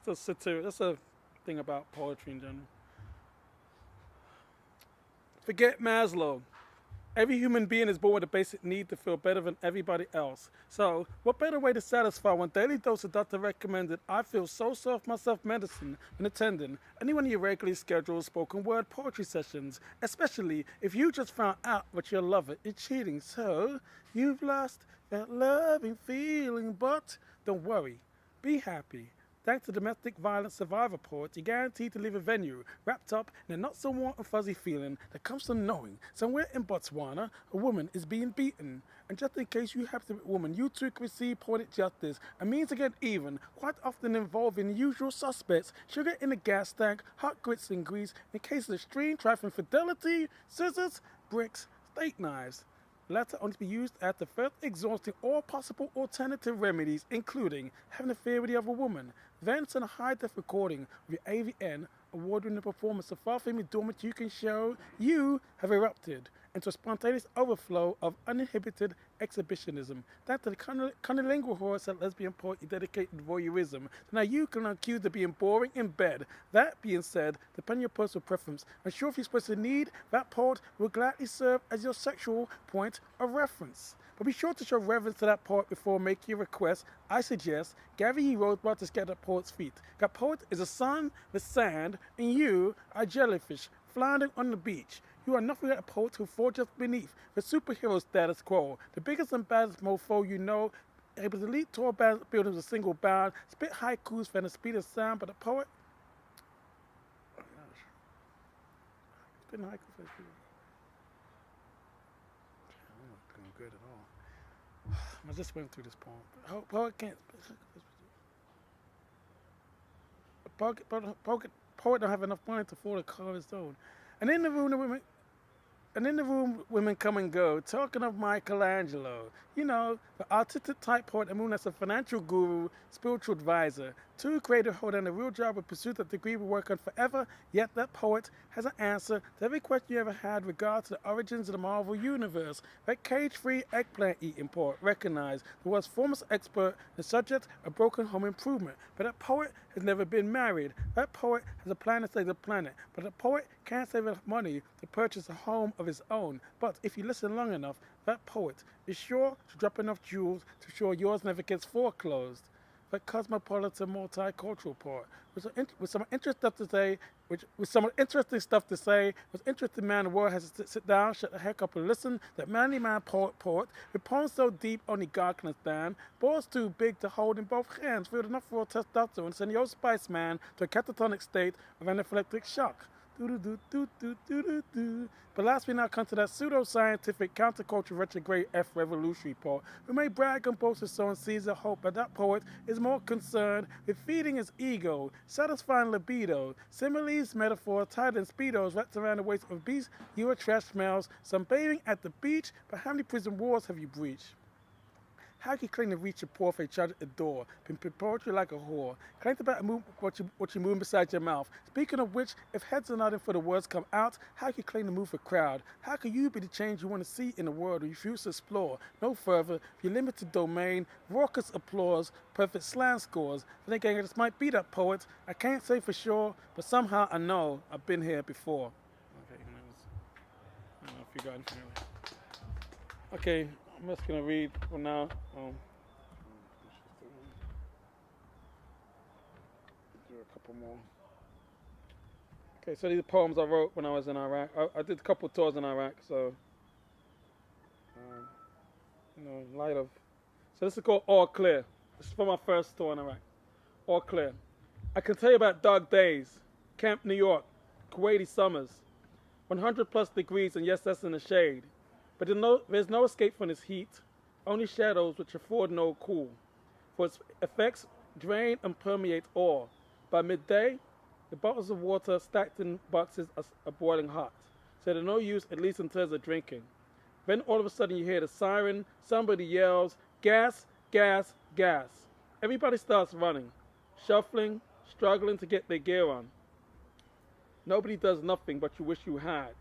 That's a thing about poetry in general. Forget Maslow. Every human being is born with a basic need to feel better than everybody else. So, what better way to satisfy one daily dose of doctor recommended I feel so soft myself medicine when attending any one of your regularly scheduled spoken word poetry sessions, especially if you just found out that your lover is cheating. So, you've lost that loving feeling, but don't worry, be happy. Thanks to domestic violence survivor poets, you're guaranteed to leave a venue wrapped up in a not so warm and fuzzy feeling that comes from knowing somewhere in Botswana a woman is being beaten. And just in case you happen to be a woman, you too can receive poetic justice, a means to get even, quite often involving the usual suspects, sugar in the gas tank, hot grits and grease, in case of extreme trifling fidelity, scissors, bricks, steak knives. The latter only to be used after first exhausting all possible alternative remedies, including having an affair with the other woman. Then send a high-def recording of your AVN award-winning performance so far from your dormant you can show you have erupted into a spontaneous overflow of uninhibited exhibitionism. Thanks to the cunnilingual horse and lesbian poet you dedicated to voyeurism. Now you can accuse of being boring in bed. That being said, depending on your personal preference, I'm sure if you're supposed to need, that poet will gladly serve as your sexual point of reference. But be sure to show reverence to that poet before making your request. I suggest Gary E. Rosebar to get at poet's feet. That poet is a sun with sand, and you are a jellyfish floundering on the beach. You are nothing like a poet who falls just beneath the superhero status quo. The biggest and baddest mofo you know, able to leap tall buildings with a single bound, spit haikus for the speed of sound, but a poet. Oh gosh. Spitting haikus for the speed of. I'm not doing good at all. I just went through this poem. Poet can't. Poet don't have enough money to afford a car of his own. And in the room, women come and go. Talking of Michelangelo, you know, the artistic type poet and moon as a financial guru, spiritual advisor. Two creative hold down a real job with pursuit that degree will work on forever. Yet that poet has an answer to every question you ever had regard to the origins of the Marvel universe. That cage-free eggplant eating poet recognized the world's foremost expert, the subject of broken home improvement. But that poet has never been married. That poet has a plan to save the planet. But that poet can't save enough money to purchase a home of his own. But if you listen long enough, that poet is sure to drop enough jewels to ensure yours never gets foreclosed. That cosmopolitan multicultural poet with some interesting stuff to say, with interesting man in the world has to sit down, shut the heck up and listen. That manly man poet with poems so deep only God can understand, balls too big to hold in both hands, filled enough raw testosterone, send the old spice man to a catatonic state of anaphylactic shock. But last we now come to that pseudo-scientific counterculture retrograde F revolutionary poet who may brag and boast his son Caesar hope, but that poet is more concerned with feeding his ego, satisfying libido, similes, metaphors, tied in speedos wrapped around the waist of beasts, you are trash smells, sunbathing at the beach, but how many prison walls have you breached? How can you claim to reach your poor face, charge at the door, pimp poetry like a whore? Claim about what you move beside your mouth. Speaking of which, if heads are nodding for the words come out, how can you claim to move a crowd? How can you be the change you want to see in the world or you refuse to explore? No further, your limited domain, raucous applause, perfect slam scores. Then again, this might be that poet. I can't say for sure, but somehow I know I've been here before. Okay, I don't know if you got anything else. Okay. I'm just going to read for now. Do a couple more. Okay, so these are poems I wrote when I was in Iraq. I did a couple of tours in Iraq, so, in light of. So this is called All Clear. This is for my first tour in Iraq. All Clear. I can tell you about dark days. Camp New York, Kuwaiti summers, 100 plus degrees, and yes, that's in the shade. But there's no escape from this heat, only shadows which afford no cool. For its effects drain and permeate all. By midday, the bottles of water stacked in boxes are boiling hot, so they're no use, at least in terms of drinking. Then all of a sudden you hear the siren, somebody yells, gas, gas, gas. Everybody starts running, shuffling, struggling to get their gear on. Nobody does nothing but you wish you had.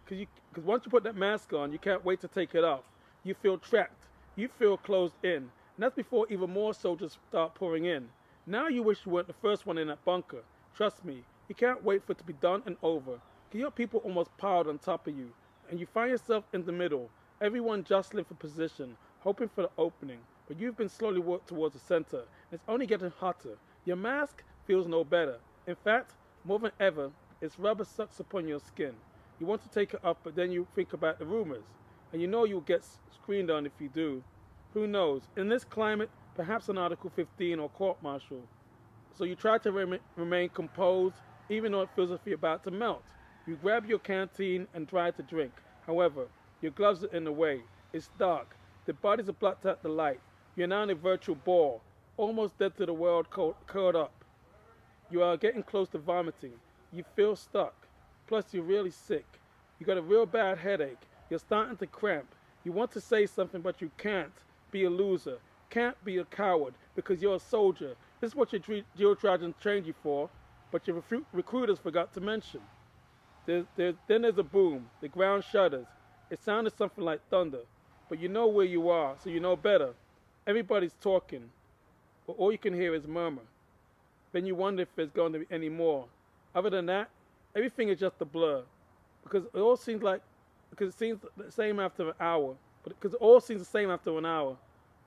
Because once you put that mask on, you can't wait to take it off. You feel trapped. You feel closed in. And that's before even more soldiers start pouring in. Now you wish you weren't the first one in that bunker. Trust me, you can't wait for it to be done and over. You hear people almost piled on top of you, and you find yourself in the middle, everyone jostling for position, hoping for the opening. But you've been slowly walked towards the center, and it's only getting hotter. Your mask feels no better. In fact, more than ever, its rubber sucks upon your skin. You want to take it off, but then you think about the rumors, and you know you'll get screened on if you do. Who knows? In this climate, perhaps an Article 15 or court-martial. So you try to remain composed, even though it feels as if you're about to melt. You grab your canteen and try to drink. However, your gloves are in the way. It's dark. The bodies have blocked out the light. You're now in a virtual ball, almost dead to the world, curled up. You are getting close to vomiting. You feel stuck. Plus, you're really sick. You got a real bad headache. You're starting to cramp. You want to say something, but you can't. Be a loser. Can't be a coward because you're a soldier. This is what your drill sergeant trained you for, but your recruiters forgot to mention. Then there's a boom. The ground shudders. It sounded something like thunder, but you know where you are, so you know better. Everybody's talking, but all you can hear is murmur. Then you wonder if there's going to be any more. Other than that, everything is just a blur, because it seems the same after an hour. Because it all seems the same after an hour,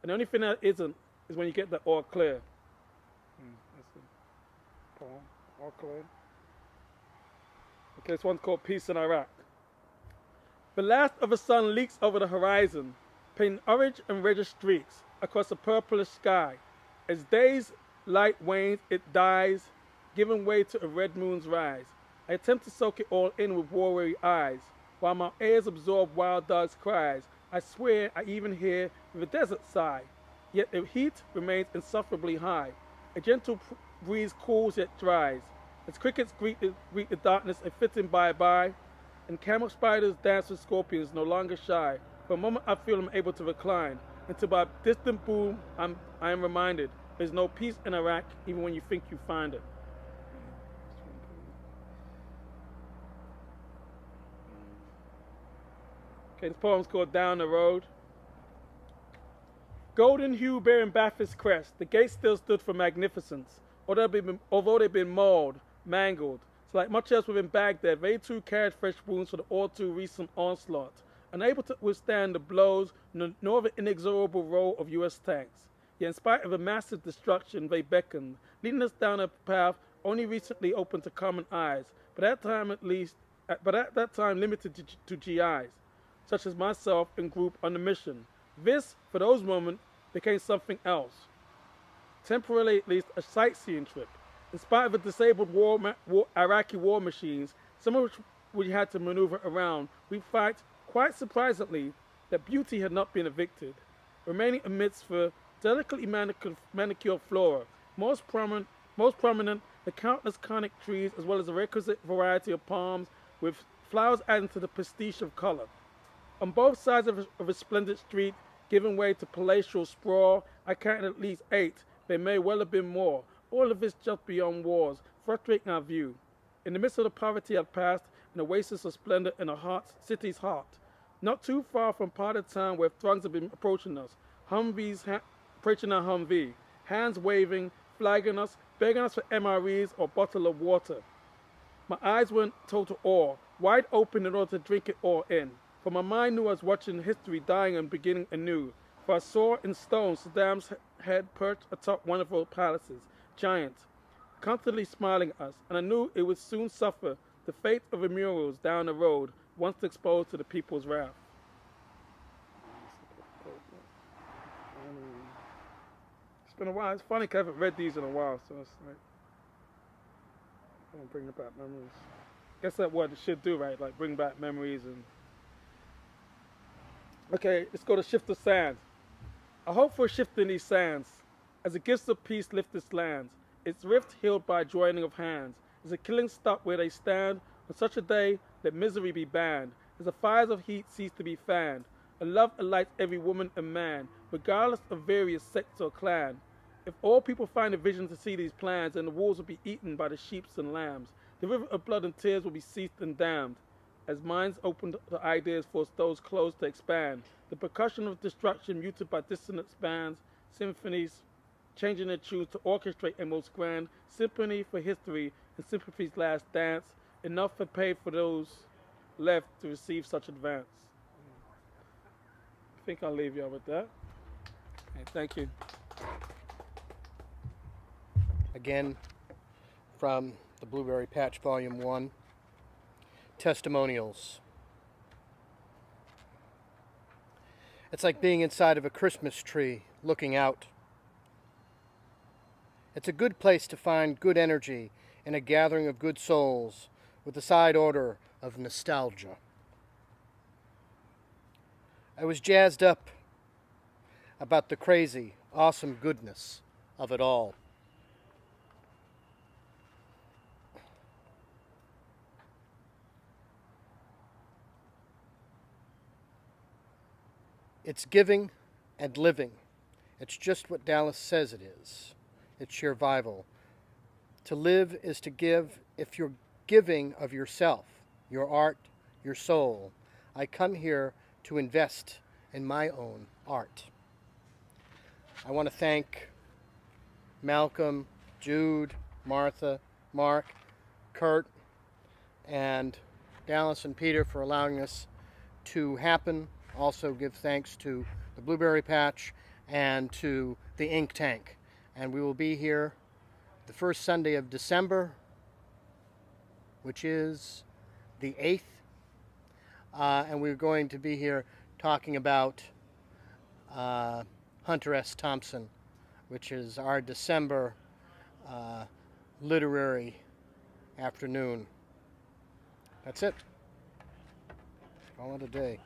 and the only thing that isn't is when you get the all clear. That's the poem. All clear. Okay, this one's called Peace in Iraq. The last of the sun leaks over the horizon, painting orange and reddish streaks across a purplish sky. As day's light wanes, it dies, giving way to a red moon's rise. I attempt to soak it all in with war-weary eyes, while my ears absorb wild dogs' cries. I swear I even hear the desert sigh, yet the heat remains insufferably high. A gentle breeze cools yet dries, as crickets greet the darkness a fitting bye-bye, and camel spiders dance with scorpions no longer shy. For a moment I feel I'm able to recline, until by distant boom I am reminded there's no peace in Iraq even when you think you find it. Okay, this poem's called Down the Road. Golden hue bearing Ba'athist crest, the gates still stood for magnificence, although they'd been mauled, mangled. So like much else within Baghdad, they too carried fresh wounds for the all too recent onslaught, unable to withstand the blows nor the inexorable roll of U.S. tanks. Yet in spite of the massive destruction, they beckoned, leading us down a path only recently open to common eyes, but at that time limited to GIs, such as myself and group on the mission. This, for those moments, became something else. Temporarily at least, a sightseeing trip. In spite of the disabled Iraqi war machines, some of which we had to maneuver around, we find, quite surprisingly, that beauty had not been evicted, remaining amidst the delicately manicured flora, most prominent the countless conic trees, as well as a requisite variety of palms, with flowers adding to the prestige of color. On both sides of a splendid street, giving way to palatial sprawl, I counted at least 8. There may well have been more. All of this just beyond wars, frustrating our view. In the midst of the poverty I'd passed, an oasis of splendor in a city's heart. Not too far from part of town where throngs have been approaching us, approaching our Humvee, hands waving, flagging us, begging us for MREs or a bottle of water. My eyes were in total awe, wide open in order to drink it all in. For my mind knew I was watching history dying and beginning anew. For I saw in stone Saddam's head perched atop one of our palaces, giant, constantly smiling at us, and I knew it would soon suffer the fate of the murals down the road, once exposed to the people's wrath. It's been a while. It's funny because I haven't read these in a while, so it's like I want to bring back memories. I guess that's what it should do, right? Like bring back memories and. Okay, let's go to Shift of Sands. I hope for a shift in these sands, as the gifts of peace lift its lands, its rift healed by a joining of hands, as the killings stop where they stand, on such a day let misery be banned, as the fires of heat cease to be fanned, and love alights every woman and man, regardless of various sects or clan. If all people find a vision to see these plans, then the wolves will be eaten by the sheep and lambs, the river of blood and tears will be ceased and damned. As minds opened to ideas forced those closed to expand, the percussion of destruction muted by dissonant bands, symphonies changing their tunes to orchestrate a most grand symphony for history and sympathy's last dance, enough for pay for those left to receive such advance. I think I'll leave y'all with that. Okay, thank you. Again, from the Blueberry Patch Volume 1, Testimonials. It's like being inside of a Christmas tree, looking out. It's a good place to find good energy in a gathering of good souls with a side order of nostalgia. I was jazzed up about the crazy, awesome goodness of it all. It's giving and living. It's just what Dallas says it is. It's survival. To live is to give. If you're giving of yourself, your art, your soul, I come here to invest in my own art. I want to thank Malcolm, Jude, Martha, Mark, Kurt, and Dallas and Peter for allowing this to happen. Also give thanks to the Blueberry Patch and to the Ink Tank. And we will be here the first Sunday of December, which is the 8th. And we're going to be here talking about Hunter S. Thompson, which is our December literary afternoon. That's it. Call it a day.